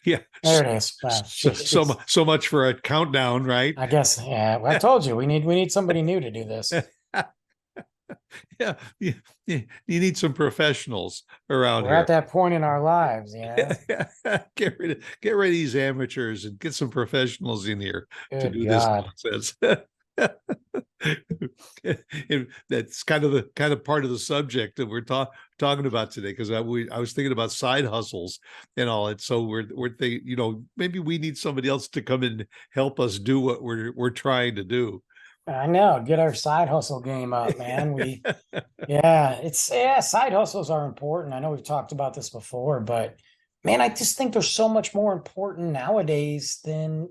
Yeah. There it is. So much for a countdown, right? I guess, yeah, I told you we need somebody new to do this. Yeah, you need some professionals around We're at here. that point in our lives, you know. Get rid of these amateurs and get some professionals in here to Good do this God. nonsense. That's kind of part of the subject that we're talking about today, because I was thinking about side hustles and all. And so we're thinking, maybe we need somebody else to come and help us do what we're trying to do. I know. Get our side hustle game up, man. Yeah, yeah, side hustles are important. I know we've talked about this before, but man, I just think they're so much more important nowadays than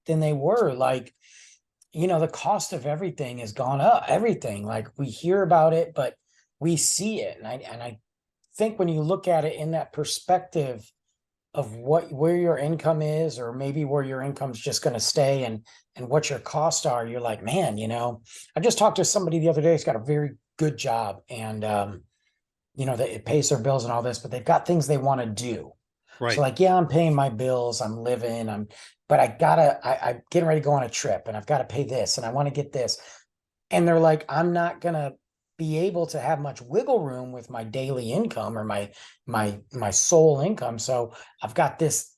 they were. Like, the cost of everything has gone up. Everything. Like we hear about it, but we see it. And I think when you look at it in that perspective of where your income is, or maybe where your income's just going to stay, and what your costs are, you're like, man, I just talked to somebody the other day who's got a very good job, and that it pays their bills and all this, but they've got things they want to do. So Right. like, yeah, I'm paying my bills, I'm living, but I'm getting ready to go on a trip, and I've got to pay this, and I want to get this. And they're like, I'm not gonna be able to have much wiggle room with my daily income, or my sole income. So I've got this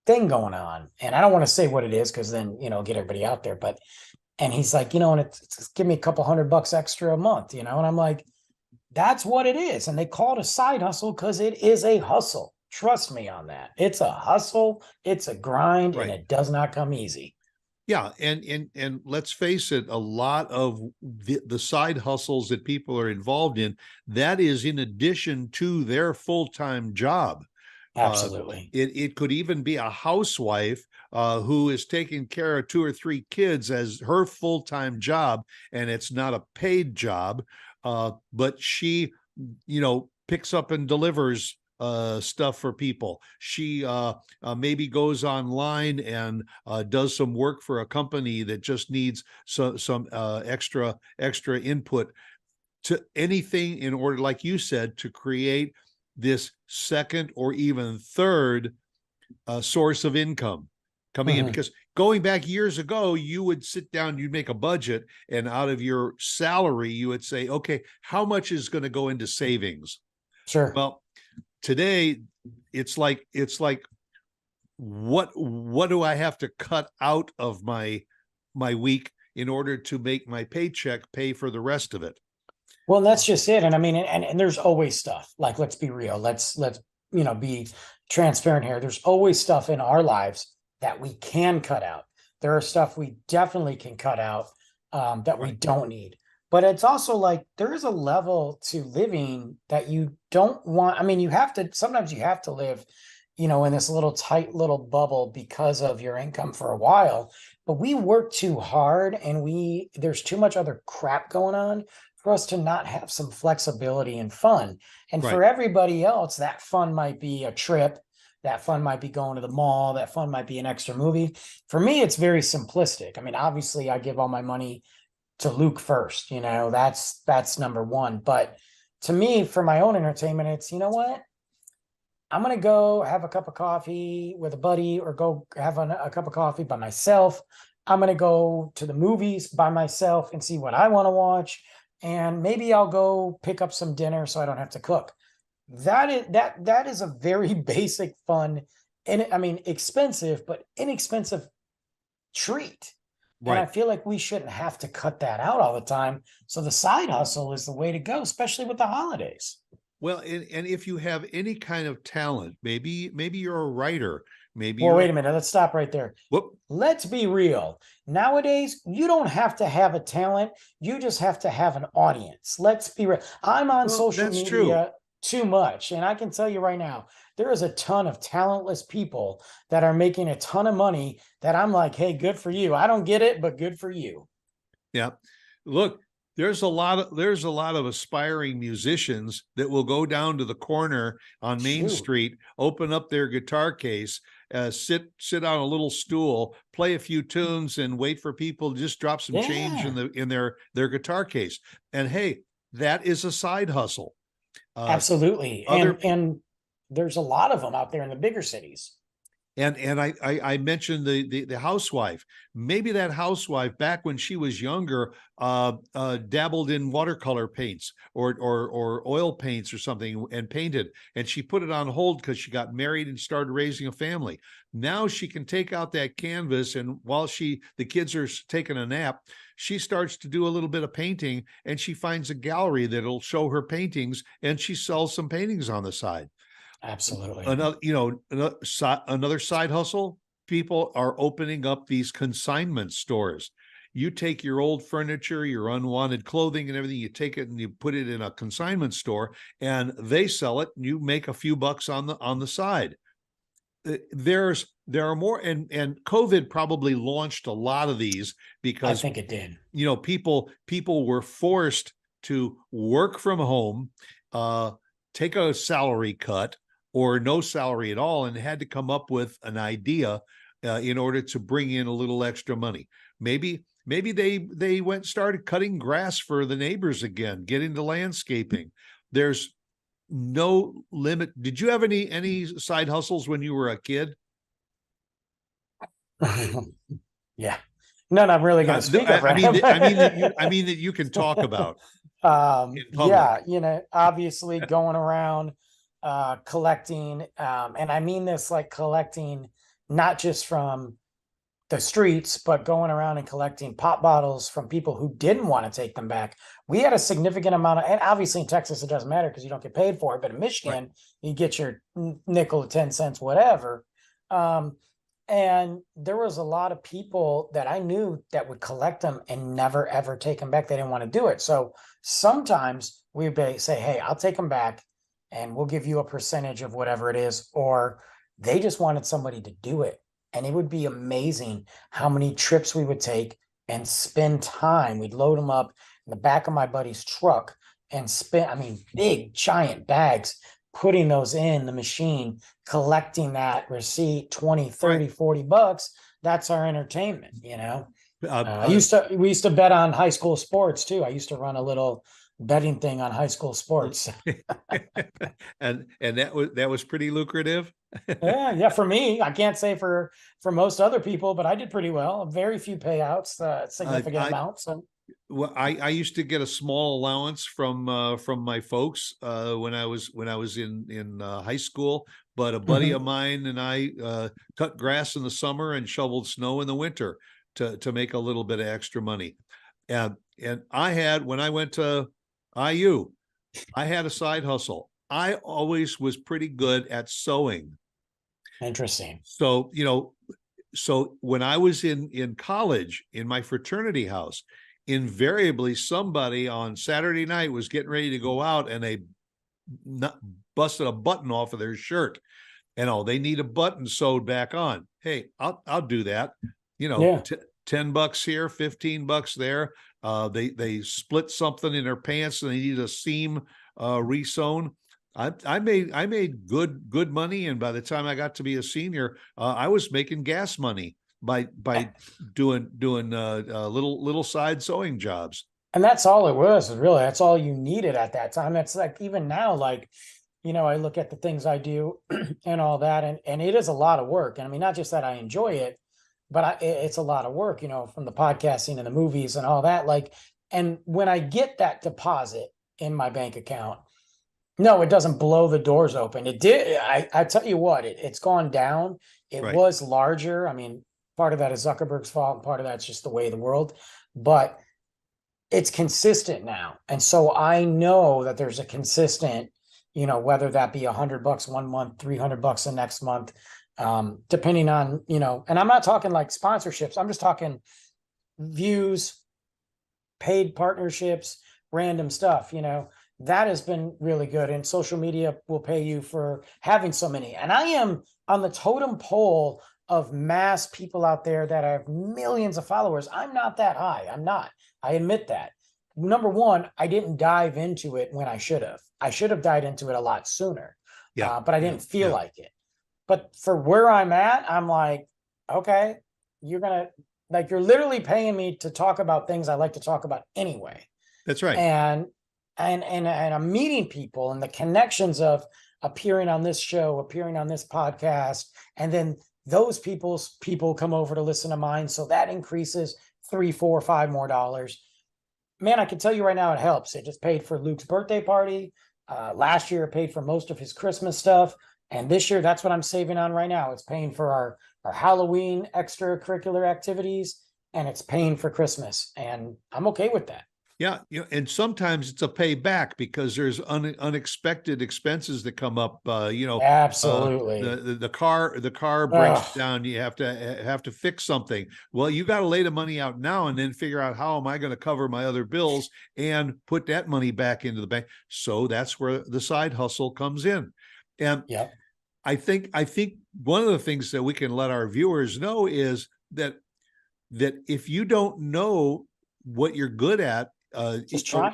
thing going on, and I don't want to say what it is, because then get everybody out there. But and he's like, and it's give me a couple $100 extra a month, and I'm like, that's what it is. And they call it a side hustle because it is a hustle. Trust me on that. It's a hustle, it's a grind, and Right. it does not come easy. Yeah, and let's face it, a lot of the side hustles that people are involved in, that is in addition to their full-time job. Uh, Absolutely. it could even be a housewife who is taking care of two or three kids as her full-time job, and it's not a paid job, but she, picks up and delivers stuff for people. She maybe goes online and does some work for a company that just needs some extra input to anything, in order, like you said, to create this second or even third source of income coming in. Mhm. Because going back years ago, you would sit down, you'd make a budget, and out of your salary, you would say, okay, how much is going to go into savings? Sure. Well, today it's like what do I have to cut out of my week in order to make my paycheck pay for the rest of it? Well, that's just it. And I mean, and there's always stuff. Like, let's be real. Let's be transparent here. There's always stuff in our lives that we can cut out. There are stuff we definitely can cut out, that we Right. don't need. But it's also like there is a level to living that you don't want. I mean, sometimes you have to live, in this little tight little bubble because of your income for a while. But we work too hard, and there's too much other crap going on for us to not have some flexibility and fun. And Right. for everybody else, that fun might be a trip, that fun might be going to the mall, that fun might be an extra movie. For me, it's very simplistic. I mean, obviously, I give all my money to Luke first, that's number one. But to me, for my own entertainment, it's, what? I'm going to go have a cup of coffee with a buddy, or go have a cup of coffee by myself. I'm going to go to the movies by myself and see what I want to watch. And maybe I'll go pick up some dinner so I don't have to cook. That is a very basic, fun, and I mean, expensive, but inexpensive treat. And I Right. feel like we shouldn't have to cut that out all the time. So the side hustle is the way to go, especially with the holidays. Well, and if you have any kind of talent, maybe you're a writer, maybe Well, you're a wait a minute. Let's stop right there. whoop. Let's be real. Nowadays, you don't have to have a talent. You just have to have an audience. Let's be real. I'm on Well, social that's true. media too much. And I can tell you right now, there is a ton of talentless people that are making a ton of money that I'm like, hey, good for you. I don't get it, but good for you. Yeah. Look, there's a lot of aspiring musicians that will go down to the corner on Main Shoot. Street, open up their guitar case, sit on a little stool, play a few tunes, and wait for people to just drop some change in Yeah, their guitar case. And hey, that is a side hustle. Uh, absolutely. other And there's a lot of them out there in the bigger cities. And I mentioned the housewife. Maybe that housewife back when she was younger dabbled in watercolor paints or oil paints or something and painted, and she put it on hold because she got married and started raising a family. Now she can take out that canvas, and while the kids are taking a nap, she starts to do a little bit of painting, and she finds a gallery that'll show her paintings, and she sells some paintings on the side. Absolutely. Another side hustle, people are opening up these consignment stores. You take your old furniture, your unwanted clothing and everything, you take it and you put it in a consignment store, and they sell it, and you make a few bucks on the side. There are more, and COVID probably launched a lot of these because I think it did. People were forced to work from home, take a salary cut or no salary at all, and had to come up with an idea in order to bring in a little extra money. Maybe they went and started cutting grass for the neighbors again, get into landscaping. There's no limit. Did you have any side hustles when you were a kid? Yeah. None I'm really going to speak of. Right? I mean that you can talk about. Yeah, obviously going around collecting, and I mean this like collecting not just from the streets, but going around and collecting pop bottles from people who didn't want to take them back. We had a significant amount of, and obviously in Texas it doesn't matter because you don't get paid for it, but in Michigan, right, you get your nickel, 10 cents, whatever. And there was a lot of people that I knew that would collect them and never, ever take them back. They didn't want to do it. So sometimes we would say, hey, I'll take them back and we'll give you a percentage of whatever it is. Or they just wanted somebody to do it. And it would be amazing how many trips we would take and spend time. We'd load them up in the back of my buddy's truck and big, giant bags, putting those in the machine, collecting that receipt, 20, 30, right, $40. That's our entertainment, we used to bet on high school sports too. I used to run a little betting thing on high school sports. and that was pretty lucrative. Yeah, for me. I can't say for most other people, but I did pretty well. Very few payouts, significant amounts. So. Well, I used to get a small allowance from my folks when I was in high school, but a buddy of mine and I cut grass in the summer and shoveled snow in the winter to make a little bit of extra money. And I had, when I went to IU, I had a side hustle. I always was pretty good at sewing. Interesting. So, so when I was in college, in my fraternity house, invariably somebody on Saturday night was getting ready to go out and they busted a button off of their shirt, and they need a button sewed back on. Hey, I'll do that. Yeah. $10 here, $15 there. They split something in their pants and they need a seam resewn. I made good money, and by the time I got to be a senior, I was making gas money by doing little side sewing jobs. And that's all it was, really. That's all you needed at that time. That's like, even now, like, I look at the things I do and all that, and it is a lot of work. And I mean, not just that I enjoy it, but it's a lot of work, from the podcasting and the movies and all that. Like, and when I get that deposit in my bank account, no, it doesn't blow the doors open. It did. I tell you what, it's gone down. It right. was larger. I mean, part of that is Zuckerberg's fault, and part of that's just the way of the world. But it's consistent now. And so I know that there's a consistent, whether that be $100 one month, $300 the next month, depending on, and I'm not talking like sponsorships. I'm just talking views, paid partnerships, random stuff, that has been really good. And social media will pay you for having so many. And I am on the totem pole of mass people out there that have millions of followers. I'm not that high. I'm not. I admit that. Number one, I didn't dive into it when I should have. I should have dived into it a lot sooner. Yeah. But I didn't feel like it. But for where I'm at, I'm like, okay, you're literally paying me to talk about things I like to talk about anyway. That's right. And I'm meeting people, and the connections of appearing on this show, appearing on this podcast, and then those people come over to listen to mine. So that increases $3, $4, $5 more dollars. Man, I can tell you right now, it helps. It just paid for Luke's birthday party. Last year, it paid for most of his Christmas stuff. And this year, that's what I'm saving on right now. It's paying for our Halloween extracurricular activities, and it's paying for Christmas. And I'm okay with that. Yeah, and sometimes it's a payback because there's unexpected expenses that come up. Absolutely. The car breaks down. You have to fix something. Well, you got to lay the money out now and then figure out how am I going to cover my other bills and put that money back into the bank. So that's where the side hustle comes in. And yeah, I think one of the things that we can let our viewers know is that if you don't know what you're good at, just try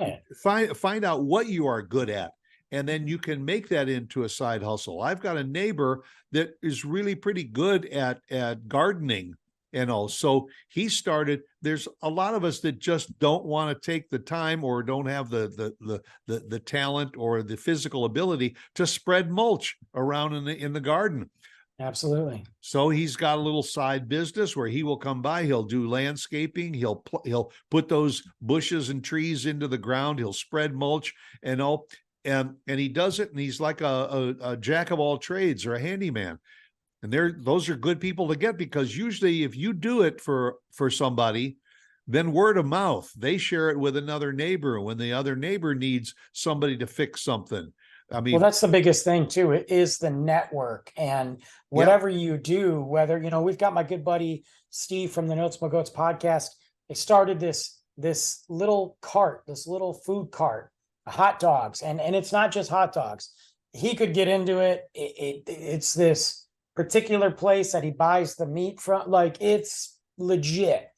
it. Find out what you are good at, and then you can make that into a side hustle. I've got a neighbor that is really pretty good at gardening and all. So he started. There's a lot of us that just don't want to take the time or don't have the talent or the physical ability to spread mulch around in the garden. Absolutely. So he's got a little side business where he will come by, he'll do landscaping, he'll put those bushes and trees into the ground, he'll spread mulch and all, and he does it, and he's like a jack of all trades or a handyman. And those are good people to get, because usually if you do it for somebody, then word of mouth, they share it with another neighbor when the other neighbor needs somebody to fix something. I mean, well, that's the biggest thing too. It is the network, and whatever you do, whether, we've got my good buddy Steve from the Notes My Goats podcast. They started this little cart, this little food cart, hot dogs. And it's not just hot dogs. He could get into it. It's this particular place that he buys the meat from. Like, it's legit.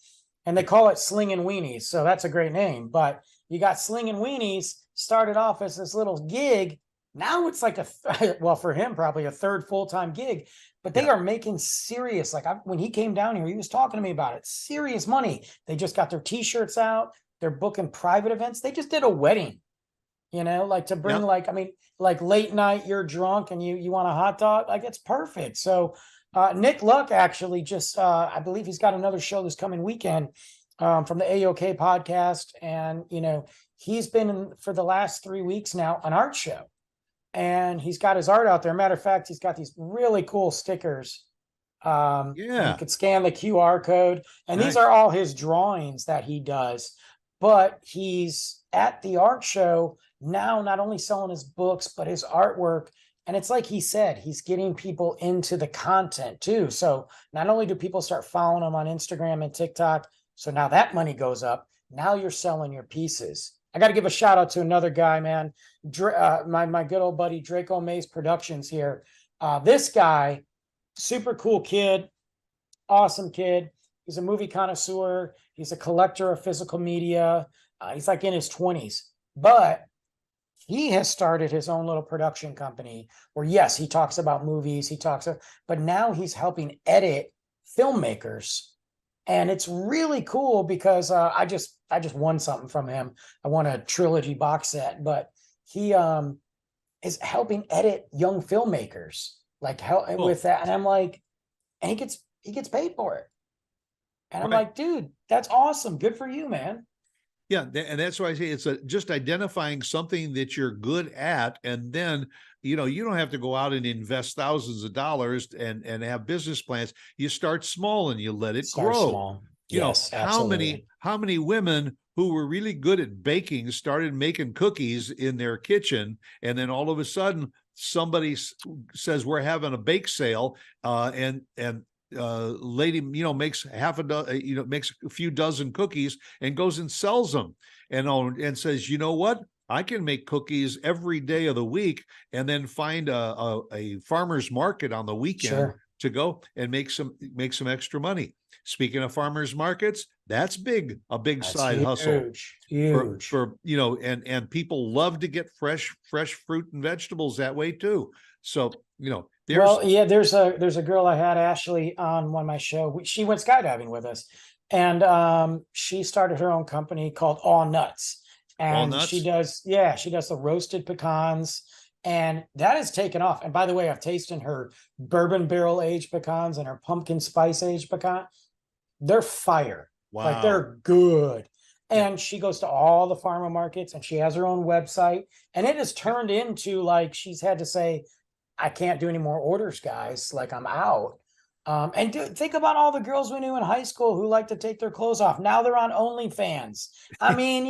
And they call it Slingin' Weenies. So that's a great name. But you got Slingin' Weenies started off as this little gig. Now it's like well, for him, probably a third full-time gig, but they are making serious. Like, when he came down here, he was talking to me about it. Serious money. They just got their t-shirts out. They're booking private events. They just did a wedding, like to bring like late night, you're drunk and you want a hot dog. Like, it's perfect. So Nick Luck actually just, I believe he's got another show this coming weekend from the AOK podcast. And, he's been for the last 3 weeks now, an art show. And he's got his art out there. Matter of fact, he's got these really cool stickers. You could scan the QR code. And these are all his drawings that he does. But he's at the art show now, not only selling his books, but his artwork. And it's like he said, he's getting people into the content too. So not only do people start following him on Instagram and TikTok, so now that money goes up. Now you're selling your pieces. I got to give a shout out to another guy, man. My good old buddy, Draco Mays Productions here. This guy, super cool kid, awesome kid. He's a movie connoisseur. He's a collector of physical media. He's like in his 20s, but he has started his own little production company where, yes, he talks about movies. But now he's helping edit filmmakers. And it's really cool because I just won something from him. I won a trilogy box set, but he is helping edit young filmmakers, like with that. And I'm like, and he gets paid for it. And I'm like, dude, that's awesome. Good for you, man. Yeah, and that's why I say it's just identifying something that you're good at, and then you don't have to go out and invest thousands of dollars and have business plans. You start small and you let it grow. Small. Yes, absolutely. How many women who were really good at baking started making cookies in their kitchen, and then all of a sudden somebody says we're having a bake sale, and lady makes makes a few dozen cookies and goes and sells them and says, you know what, I can make cookies every day of the week, and then find a farmer's market on the weekend to go and make some extra money. Speaking of farmers markets, that's a big that's side hustle. Huge. For and people love to get fresh fruit and vegetables that way too. So there's a girl I had, Ashley, on one of my show. She went skydiving with us, and she started her own company called All Nuts. And she does the roasted pecans And that has taken off. And by the way, I've tasted her bourbon barrel aged pecans and her pumpkin spice aged pecan. They're fire. Like, Wow. they're good. Yeah. And she goes to all the farmer markets, and she has her own website. And it has turned into, like, she's had to say, I can't do any more orders, guys. Like, I'm out. And think about all the girls we knew in high school who like to take their clothes off. Now they're on OnlyFans. I mean,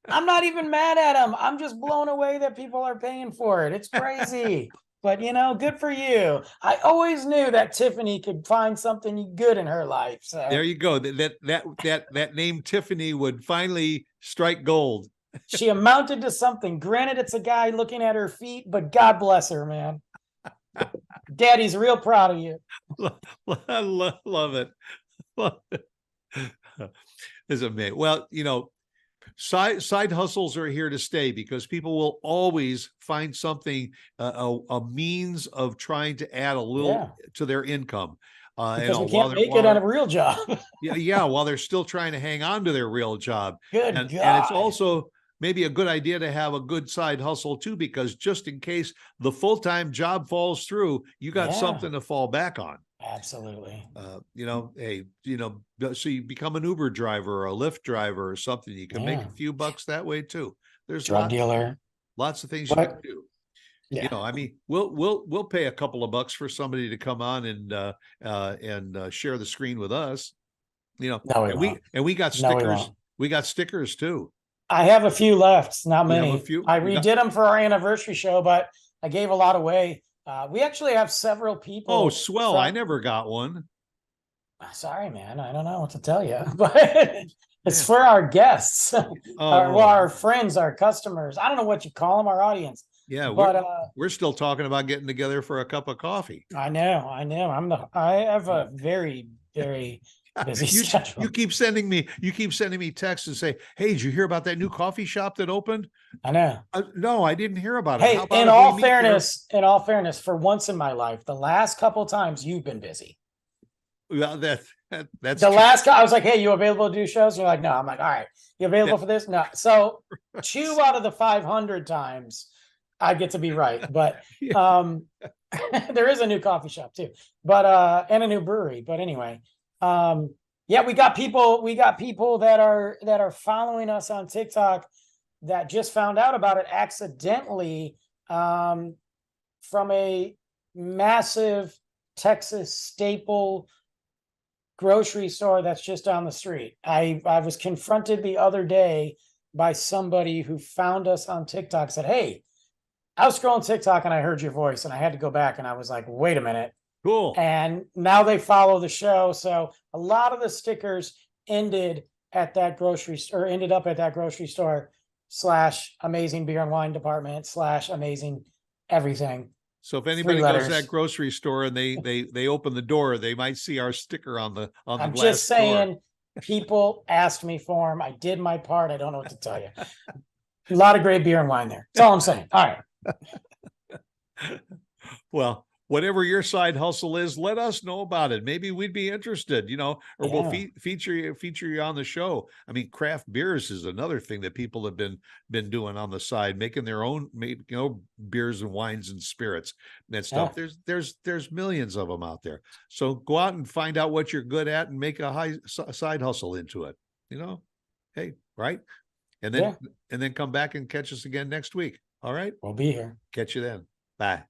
I'm not even mad at them. I'm just blown away that people are paying for it. It's crazy. But good for you. I always knew that Tiffany could find something good in her life. So there you go. That name Tiffany would finally strike gold. she amounted to something. Granted, it's a guy looking at her feet, but God bless her, man. Daddy's real proud of you. I love it. Love it. It's amazing. Well, side hustles are here to stay, because people will always find something, a means of trying to add a little to their income. Because we can't make it on a real job. yeah, while they're still trying to hang on to their real job. Good and, God. and it's also maybe a good idea to have a good side hustle too, because just in case the full-time job falls through, you got something to fall back on. Absolutely. So you become an Uber driver or a Lyft driver or something. You can make a few bucks that way too. There's drug dealer. Lots of things you can do. Yeah. I mean, we'll pay a couple of bucks for somebody to come on and share the screen with us. No, we got stickers. We got stickers too. I have a few left, not many. I redid them for our anniversary show, but I gave a lot away. We actually have several people. Oh, swell. I never got one. Sorry, man. I don't know what to tell you, but it's for our guests, our friends, our customers. I don't know what you call them, our audience. Yeah, but we're still talking about getting together for a cup of coffee. I know. I have a very, very busy schedule. You keep sending me texts and say, "Hey, did you hear about that new coffee shop that opened?" I know. No, I didn't hear about it. Hey, in all fairness, for once in my life, the last couple of times you've been busy. Well, that's the last. I was like, "Hey, you available to do shows?" And you're like, "No." I'm like, "All right, you available for this?" No. So 2 out of the 500 times, I get to be right. But there is a new coffee shop too, but and a new brewery. But anyway, we got people that are following us on TikTok that just found out about it accidentally from a massive Texas staple grocery store that's just down the street. I was confronted the other day by somebody who found us on TikTok, said, "Hey, I was scrolling TikTok and I heard your voice," and I had to go back and I was like, "Wait a minute." Cool. And now they follow the show. So a lot of the stickers ended up at that grocery store / amazing beer and wine department / amazing everything. So if anybody goes to that grocery store and they open the door, they might see our sticker on the glass door. I'm just saying, people asked me for them. I did my part. I don't know what to tell you. A lot of great beer and wine there. That's all I'm saying. All right. Well, whatever your side hustle is, let us know about it. Maybe we'd be interested, or we'll feature you on the show. I mean, craft beers is another thing that people have been doing on the side, making their own, beers and wines and spirits and stuff. There's millions of them out there. So go out and find out what you're good at and make a side hustle into it. Hey, right? And then come back and catch us again next week. All right. We'll be here. Catch you then. Bye.